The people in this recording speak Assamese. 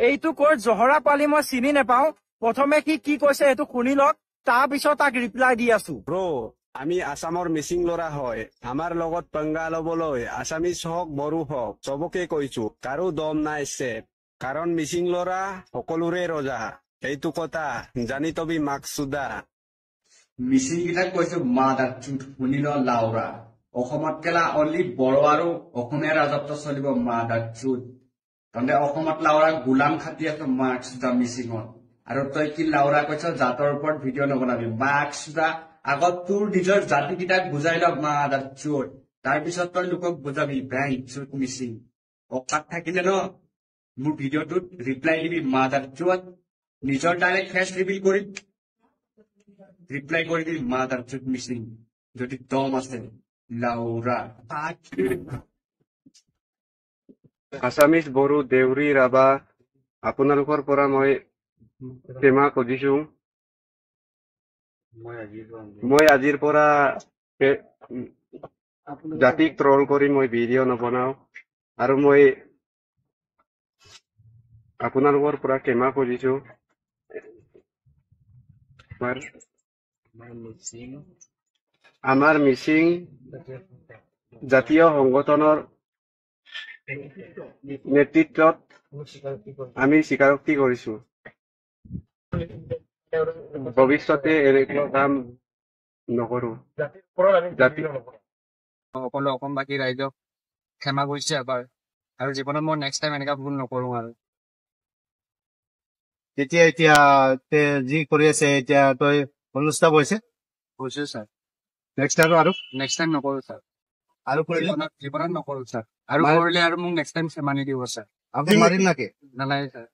এইটো কৈ জহৰা পালি মই চিনি নাপাওঁ। প্ৰথমে সি কি কৈছে এইটো শুনি লওক, তাৰপিছত তাক ৰিপ্লাই দি আছো। ব্ৰ, আমি আসামৰ মিচিং ল'ৰা হয়। আমাৰ লগত পাঙ্গা ল'বলৈ আছামিজ হওক বড়ো হওক চবকে কৈছো, কাৰো দম নাই চেপ। কাৰণ মিচিং ল'ৰা সকলোৰে ৰজা। এইটো কথা জানি তবি মাকচুদা। মিচিং কেইটাক কৈছো মা দাচুত শুনি ল লাউৰা। অসমত কেলা অনলি বড়ো আৰু অসমীয়া ৰাজত্ব চলিব মা দাচুত। তহঁতে অসমত লাউৰা গোলাম খাটি আছ মাকচুদা মিচিঙত। আৰু তই কি লাউৰা কৈছ জাতৰ ওপৰত ভিডিঅ' নবনাবি মাকচুদা। আগত তোৰ নিজৰ জাতি কেইটাক বুজাই ল মা দাচুত, তাৰপিছত তই লোকক বুজাবি বেংক চুত মিচিং। অকাত থাকিলে ন মোৰ ভিডিঅ'টোত ৰিপ্লাই দিবি মা দাচুত। নিজৰ ডাইৰেক্ট ফেচ ৰিভিল কৰি ৰিপ্লাই কৰে দিবি মাদাৰ চোদ মিসিং যদি দম আছে লাউৰা। আছামিজ বড়ো দেউৰী ৰাভা আপোনালোকৰ পৰা মই ক্ষমা খুজিছো। মই আজিৰ পৰা জাতিক ট্ৰল কৰি মই ভিডিঅ' নবনাও আৰু মই আপোনালোকৰ পৰা ক্ষমা খুজিছো। আমাৰ মিচিং জাতীয় সংগঠনৰ নেতৃত্বত আমি স্বীকাৰোক্তি কৰিছো, ভৱিষ্যতে এনেকুৱা কাম নকৰো। সকলো অসমবাসী ৰাইজক ক্ষমা কৰিছে এবাৰ, আৰু জীৱনত মই নেক্সট টাইম এনেকা ভুল নকৰো আৰু। এতিয়া যি কৰি আছে এতিয়া তই অনুষ্ঠাপ হৈছে ছাৰ, নেক্সট টাইম আৰু নেক্সট টাইম নকৰো ছাৰ, আৰু কৰিলে জীৱনত নকৰো ছাৰ। আৰু কৰিলে আৰু মোক নেক্সট টাইম ক্ষমা নিদিব ছাৰ। আপুনি মাৰিম নাকি? নালাগে ছাৰ।